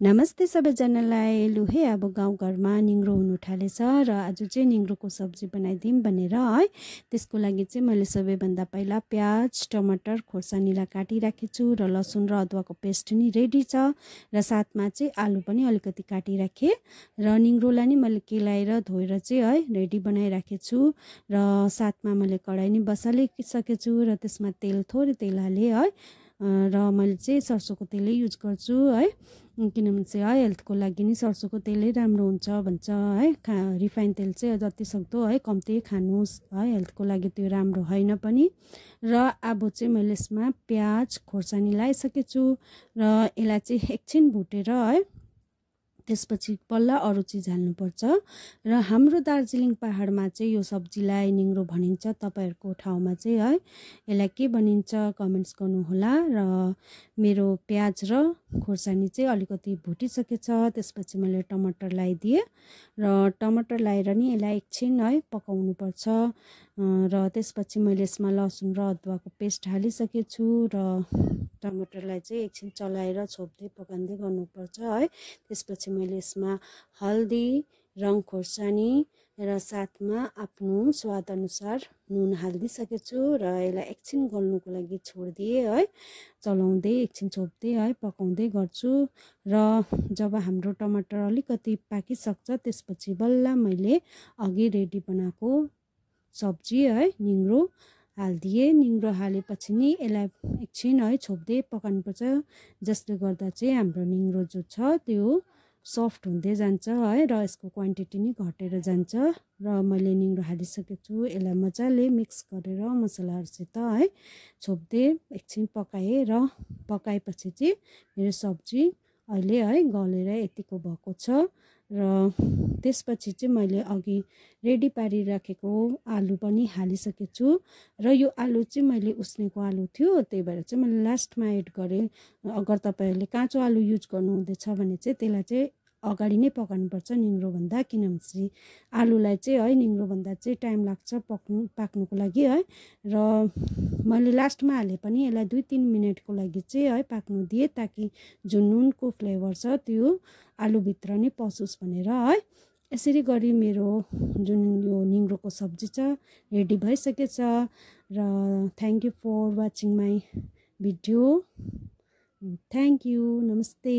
नमस्ते सबैजनालाई। लुहे अब गाउँघरमा निङ्ग्रो हुनु थालेछ र आज चाहिँ निङ्ग्रोको सब्जी बनाइदिउँ भनेर है। त्यसको लागि चाहिँ मैले सबैभन्दा पहिला प्याज टमाटर खोर्सानीलाई काटिराखेको छु र लसुन र अदुवाको पेस्ट नि रेडी छ र साथमा चाहिँ आलु पनि अलिकति काटिराखेँ र निङ्ग्रोलाई नि मैले केलाएर धोएर चाहिँ है रेडी बनाइराखेको छु र साथमा मैले कराही नि बसालिसकेको छु र त्यसमा थोरै तेल हालेँ है र मैले चाहिँ सरसोको तेलै युज गर्छु है, किनभने चाहिँ है हेल्थको लागि नि सरसोको तेलै राम्रो हुन्छ भन्छ है। रिफाइन तेल चाहिँ जति सक्दो है कम्ती खानुहोस् है, हेल्थको लागि त्यो राम्रो होइन पनि। र अब चाहिँ मैले यसमा प्याज खोर्सानी लगाइसकेको छु र यसलाई चाहिँ एकछिन भुटेर है त्यसपछि बल्ल अरू चिज हाल्नुपर्छ। र हाम्रो दार्जिलिङ पहाडमा चाहिँ यो सब्जीलाई निङ्ग्रो भनिन्छ। तपाईँहरूको ठाउँमा चाहिँ है यसलाई के भनिन्छ कमेन्ट्स गर्नुहोला। र मेरो प्याज र खोर्सानी चाहिँ अलिकति भुटिसकेछ। त्यसपछि मैले टमाटर लगाइदिएँ र टमाटर लगाएर नि यसलाई एकछिन है पकाउनुपर्छ। र त्यसपछि मैले यसमा लसुन र अदुवाको पेस्ट हालिसकेको छु र टमाटरलाई चाहिँ एकछिन चलाएर छोप्दै पकाउँदै गर्नुपर्छ है। त्यसपछि मैले यसमा हल्दी रङ खोर्सानी र साथमा आफ्नो स्वादअनुसार नुन हालिदिइसकेको छु र यसलाई एकछिन गल्नुको लागि छोडिदिएँ है। चलाउँदै एकछिन छोप्दै है पकाउँदै गर्छु र जब हाम्रो टमाटर अलिकति पाकिसक्छ त्यसपछि बल्ल मैले अघि रेडी बनाएको सब्जी है निङ्ग्रो हालिदिएँ। निङ्ग्रो हालेपछि नि यसलाई एकछिन है छोप्दै पकाउनुपर्छ, जसले गर्दा चाहिँ हाम्रो निङ्ग्रो जो छ त्यो सफ्ट हुँदै जान्छ है र यसको क्वान्टिटी नि घटेर जान्छ। र मैले निङ्ग्रो हालिसकेको छु, यसलाई मजाले मिक्स गरेर मसलाहरूसित है छोप्दै एकछिन पकाएँ र पकाएपछि चाहिँ मेरो सब्जी अहिले है गलेर यतिको भएको छ। र त्यसपछि चाहिँ मैले अघि रेडी पारिराखेको आलु पनि हालिसकेको छु र यो आलु चाहिँ मैले उसिनेको आलु थियो, त्यही भएर चाहिँ मैले लास्टमा एड गरेँ। अगर तपाईँहरूले काँचो आलु युज गर्नुहुँदैछ भने चाहिँ त्यसलाई चाहिँ अगाडि नै पकाउनुपर्छ निङ्ग्रोभन्दा, किनभने आलुलाई चाहिँ है निङ्ग्रोभन्दा चाहिँ टाइम लाग्छ पाक्नुको लागि है। र मैले लास्टमा हाले पनि यसलाई 2-3 मिनटको लागि चाहिँ है पाक्नु दिएँ, ताकि जुन नुनको फ्लेभर छ त्यो आलुभित्र नै पसोस् भनेर है। यसरी गरी मेरो जुन यो निङ्ग्रोको सब्जी छ रेडी भइसकेछ। र thank you for watching my video. Thank you, नमस्ते।